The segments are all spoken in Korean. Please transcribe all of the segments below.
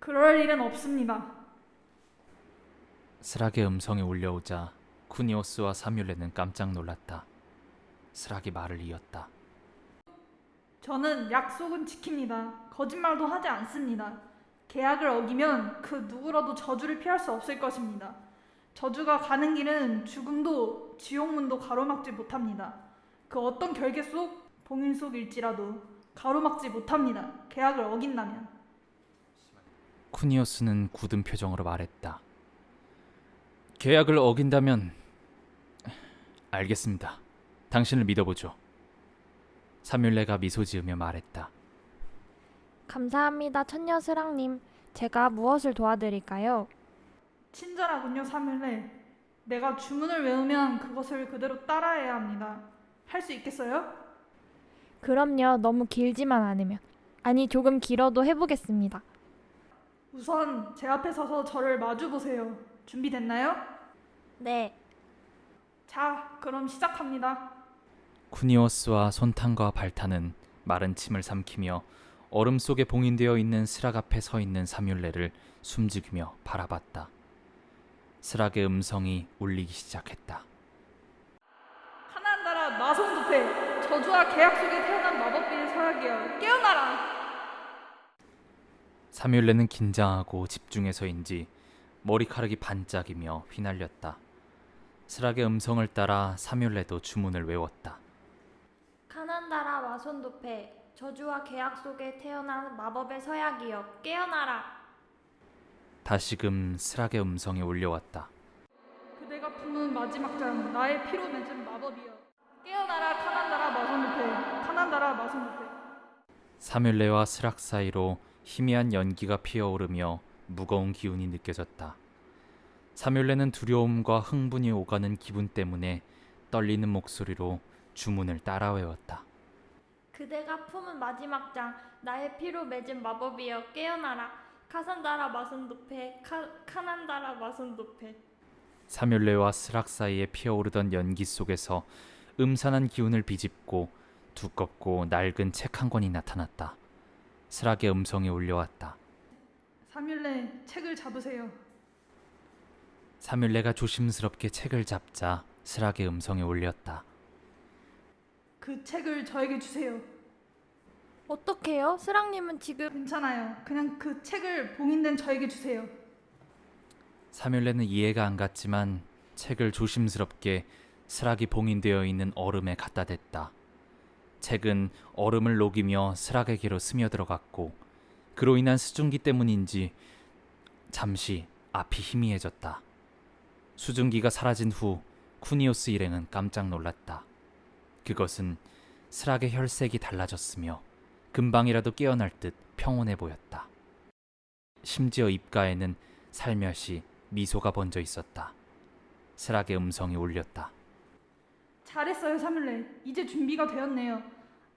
그럴 일은 없습니다. 스락의 음성이 울려오자 쿠니오스와 사뮬레는 깜짝 놀랐다. 스락이 말을 이었다. 저는 약속은 지킵니다. 거짓말도 하지 않습니다. 계약을 어기면 그 누구라도 저주를 피할 수 없을 것입니다. 저주가 가는 길은 죽음도 지옥문도 가로막지 못합니다. 그 어떤 결계 속 봉인 속일지라도 가로막지 못합니다. 계약을 어긴다면. 쿠니오스는 굳은 표정으로 말했다. 계약을 어긴다면 알겠습니다. 당신을 믿어보죠. 사뮬레가 미소 지으며 말했다. 감사합니다, 천녀스랑님. 제가 무엇을 도와드릴까요? 친절하군요, 사뮬레. 내가 주문을 외우면 그것을 그대로 따라해야 합니다. 할 수 있겠어요? 그럼요, 너무 길지만 않으면. 아니, 조금 길어도 해보겠습니다. 우선 제 앞에 서서 저를 마주보세요. 준비됐나요? 네. 자, 그럼 시작합니다. 쿠니오스와 손탄과 발탄은 마른 침을 삼키며 얼음 속에 봉인되어 있는 스락 앞에 서 있는 사뮬레를 숨죽이며 바라봤다. 스락의 음성이 울리기 시작했다. 하나님 나라 마성두패 저주와 계약 속에 태어난 마법비의 서약이여 깨어나라. 사뮬레는 긴장하고 집중해서인지 머리카락이 반짝이며 휘날렸다. 스락의 음성을 따라 사뮬레도 주문을 외웠다. 카난다라 와손도페, 저주와 계약 속에 태어난 마법의 서약이여 깨어나라. 다시금 스락의 음성이 울려왔다. 그대가 품은 마지막 장 나의 피로 맺은 마법이여 깨어나라. 카난다라 마성두패 카난다라 마성두패. 사뮬레와 스락 사이로 희미한 연기가 피어오르며 무거운 기운이 느껴졌다. 사뮬레는 두려움과 흥분이 오가는 기분 때문에 떨리는 목소리로 주문을 따라 외웠다. 그대가 품은 마지막 장 나의 피로 맺은 마법이여 깨어나라. 카산다라 마손도페, 카난다라 마손도페. 사뮬레와 스락 사이에 피어오르던 연기 속에서 음산한 기운을 비집고 두껍고 낡은 책 한 권이 나타났다. 스락의 음성이 울려왔다. 사뮬레 책을 잡으세요. 사뮬레가 조심스럽게 책을 잡자 스락의 음성이 울렸다. 그 책을 저에게 주세요. 어떡해요? 스랑님은 지금... 괜찮아요. 그냥 그 책을 봉인된 저에게 주세요. 사뮬레는 이해가 안 갔지만 책을 조심스럽게 스락이 봉인되어 있는 얼음에 갖다 댔다. 책은 얼음을 녹이며 스락에게로 스며들어갔고 그로 인한 수증기 때문인지 잠시 앞이 희미해졌다. 수증기가 사라진 후 쿠니오스 일행은 깜짝 놀랐다. 그것은 스락의 혈색이 달라졌으며 금방이라도 깨어날 듯 평온해 보였다. 심지어 입가에는 살며시 미소가 번져 있었다. 스락의 음성이 울렸다. 잘했어요, 사뮬레. 이제 준비가 되었네요.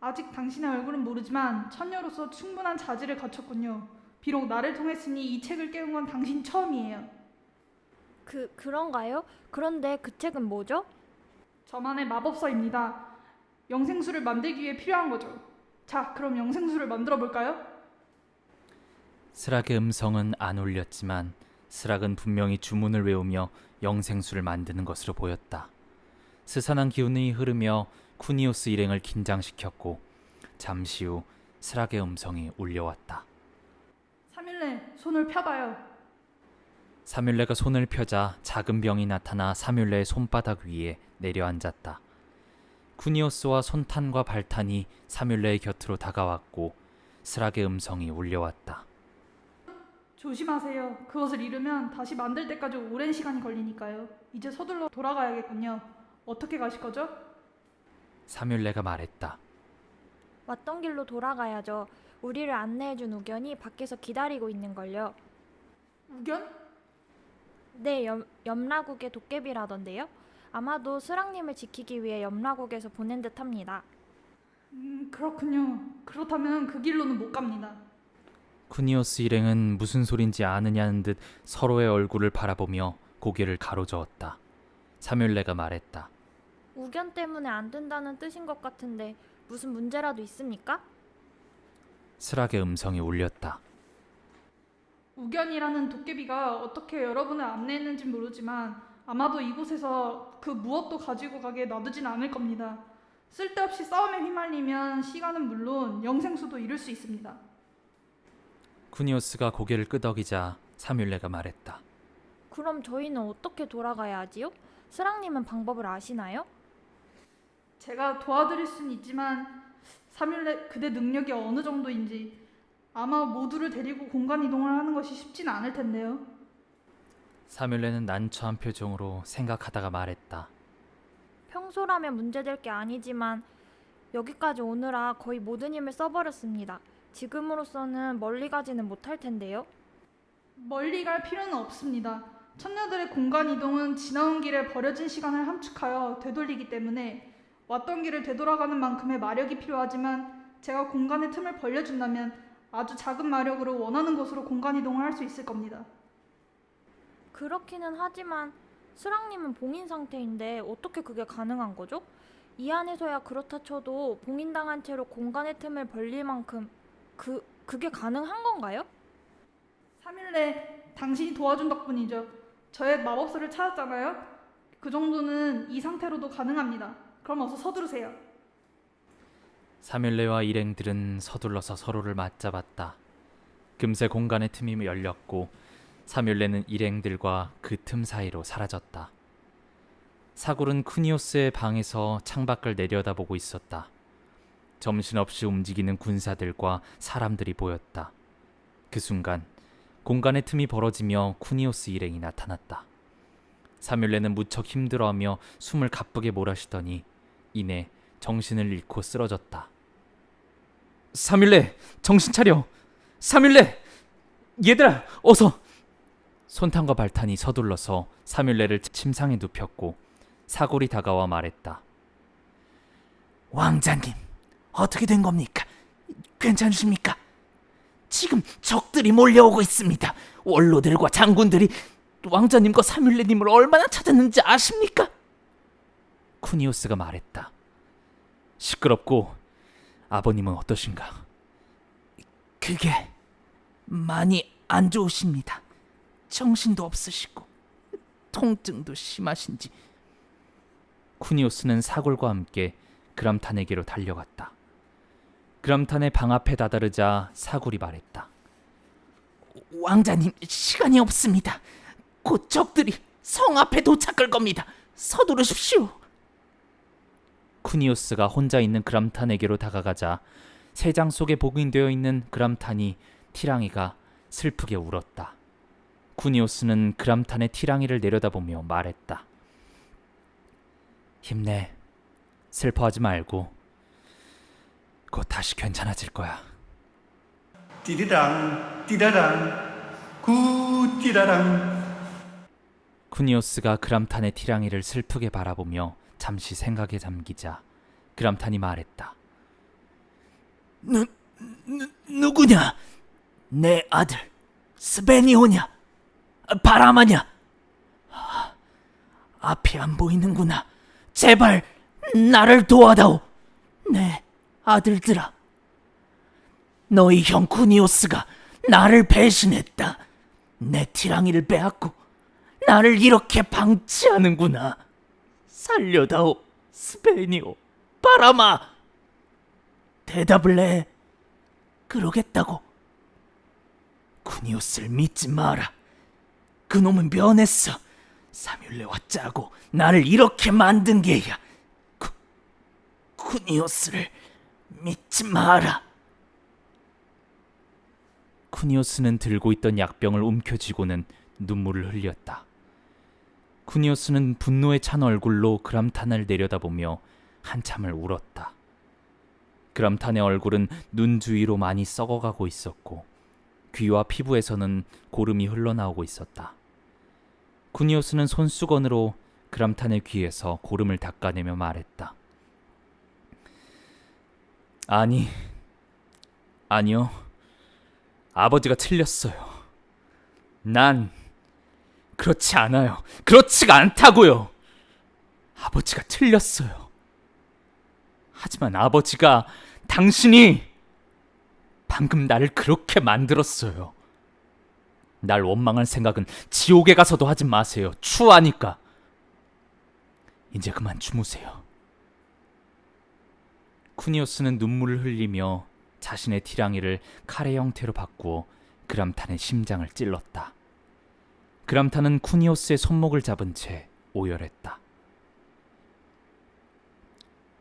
아직 당신의 얼굴은 모르지만 처녀로서 충분한 자질을 갖췄군요. 비록 나를 통했으니 이 책을 깨운 건 당신 처음이에요. 그런가요? 그런데 그 책은 뭐죠? 저만의 마법서입니다. 영생수를 만들기 위해 필요한 거죠. 자, 그럼 영생수를 만들어 볼까요? 스락의 음성은 안 울렸지만 스락은 분명히 주문을 외우며 영생수를 만드는 것으로 보였다. 스산한 기운이 흐르며 쿠니오스 일행을 긴장시켰고 잠시 후 스락의 음성이 울려왔다. 사뮬레, 손을 펴봐요. 사뮬레가 손을 펴자 작은 병이 나타나 사뮬레의 손바닥 위에 내려앉았다. 쿠니오스와 손탄과 발탄이 사뮬레의 곁으로 다가왔고 스락의 음성이 울려왔다. 조심하세요. 그것을 잃으면 다시 만들 때까지 오랜 시간이 걸리니까요. 이제 서둘러 돌아가야겠군요. 어떻게 가실 거죠? 사뮬레가 말했다. 왔던 길로 돌아가야죠. 우리를 안내해준 우견이 밖에서 기다리고 있는걸요. 우견? 네, 염라국의 도깨비라던데요. 아마도 스랑님을 지키기 위해 염라국에서 보낸 듯합니다. 그렇군요. 그렇다면 그 길로는 못 갑니다. 쿠니오스 일행은 무슨 소린지 아느냐는 듯 서로의 얼굴을 바라보며 고개를 가로저었다. 사뮬레가 말했다. 우견 때문에 안 된다는 뜻인 것 같은데 무슨 문제라도 있습니까? 스락의 음성이 울렸다. 우견이라는 도깨비가 어떻게 여러분을 안내했는지 모르지만 아마도 이곳에서 그 무엇도 가지고 가게 놔두진 않을 겁니다. 쓸데없이 싸움에 휘말리면 시간은 물론 영생수도 잃을 수 있습니다. 쿠니오스가 고개를 끄덕이자 사뮬레가 말했다. 그럼 저희는 어떻게 돌아가야 하지요? 스랑님은 방법을 아시나요? 제가 도와드릴 수는 있지만 사뮬레 그대 능력이 어느 정도인지 아마 모두를 데리고 공간 이동을 하는 것이 쉽지는 않을 텐데요. 사뮬레는 난처한 표정으로 생각하다가 말했다. 평소라면 문제될 게 아니지만 여기까지 오느라 거의 모든 힘을 써버렸습니다. 지금으로서는 멀리 가지는 못할 텐데요. 멀리 갈 필요는 없습니다. 천녀들의 공간 이동은 지나온 길에 버려진 시간을 함축하여 되돌리기 때문에 왔던 길을 되돌아가는 만큼의 마력이 필요하지만 제가 공간의 틈을 벌려준다면 아주 작은 마력으로 원하는 곳으로 공간 이동을 할 수 있을 겁니다. 그렇기는 하지만 스랑님은 봉인 상태인데 어떻게 그게 가능한 거죠? 이 안에서야 그렇다 쳐도 봉인당한 채로 공간의 틈을 벌릴 만큼 그게 가능한 건가요? 사뮬레, 당신이 도와준 덕분이죠. 저의 마법서를 찾았잖아요. 그 정도는 이 상태로도 가능합니다. 그럼 어서 서두르세요. 사뮬레와 일행들은 서둘러서 서로를 맞잡았다. 금세 공간의 틈이 열렸고 사뮬레는 일행들과 그 틈 사이로 사라졌다. 사굴은 쿠니오스의 방에서 창밖을 내려다보고 있었다. 정신없이 움직이는 군사들과 사람들이 보였다. 그 순간 공간의 틈이 벌어지며 쿠니오스 일행이 나타났다. 사뮬레는 무척 힘들어하며 숨을 가쁘게 몰아쉬더니 이내 정신을 잃고 쓰러졌다. 사뮬레, 정신 차려! 사뮬레! 얘들아, 어서! 손탄과 발탄이 서둘러서 사뮬레를 침상에 눕혔고 사골이 다가와 말했다. 왕자님, 어떻게 된 겁니까? 괜찮으십니까? 지금 적들이 몰려오고 있습니다. 원로들과 장군들이 왕자님과 사뮬레님을 얼마나 찾았는지 아십니까? 쿠니오스가 말했다. 시끄럽고 아버님은 어떠신가? 그게 많이 안 좋으십니다. 정신도 없으시고 통증도 심하신지. 쿠니오스는 사골과 함께 그람탄에게로 달려갔다. 그람탄의 방 앞에 다다르자 사골이 말했다. 왕자님, 시간이 없습니다. 곧 적들이 성 앞에 도착할 겁니다. 서두르십시오. 쿠니오스가 혼자 있는 그람탄에게로 다가가자 세장 속에 복인되어 있는 그람탄이 티랑이가 슬프게 울었다. 쿠니오스는 그람탄의 티랑이를 내려다보며 말했다. 힘내. 슬퍼하지 말고 곧 다시 괜찮아질 거야. 띠리랑 띠라랑 구 띠라랑. 쿠니오스가 그람탄의 티랑이를 슬프게 바라보며 잠시 생각에 잠기자 그람탄이 말했다. 누구냐? 내 아들 스베니오냐? 바라마냐? 앞이 안 보이는구나. 제발 나를 도와다오. 내 아들들아. 너희 형 쿠니오스가 나를 배신했다. 내 티랑이를 빼앗고 나를 이렇게 방치하는구나. 살려다오, 스베니오, 바라마. 대답을 해. 그러겠다고. 쿠니오스를 믿지 마라. 그놈은 면했어. 사뮬레와 짜고 나를 이렇게 만든 게야. 쿠니오스를 믿지 마라. 쿠니오스는 들고 있던 약병을 움켜쥐고는 눈물을 흘렸다. 쿠니오스는 분노에 찬 얼굴로 그람탄을 내려다보며 한참을 울었다. 그람탄의 얼굴은 눈 주위로 많이 썩어가고 있었고 귀와 피부에서는 고름이 흘러나오고 있었다. 쿠니오스는 손수건으로 그람탄의 귀에서 고름을 닦아내며 말했다. 아니요. 아버지가 틀렸어요. 난 그렇지 않아요. 그렇지가 않다고요. 아버지가 틀렸어요. 하지만 아버지가 당신이 방금 나를 그렇게 만들었어요. 날 원망할 생각은 지옥에 가서도 하지 마세요. 추하니까. 이제 그만 주무세요. 쿠니오스는 눈물을 흘리며 자신의 티랑이를 칼의 형태로 바꾸어 그람탄의 심장을 찔렀다. 그람탄은 쿠니오스의 손목을 잡은 채 오열했다.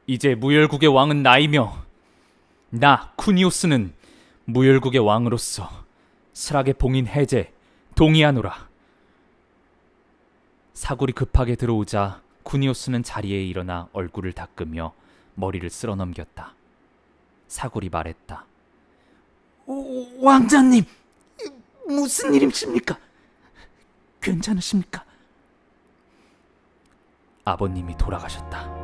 이제 무열국의 왕은 나이며 나 쿠니오스는 무열국의 왕으로서 스락의 봉인 해제 동의하노라. 사골이 급하게 들어오자 쿠니오스는 자리에 일어나 얼굴을 닦으며 머리를 쓸어넘겼다. 사골이 말했다. 왕자님, 무슨 일이십니까? 괜찮으십니까? 아버님이 돌아가셨다.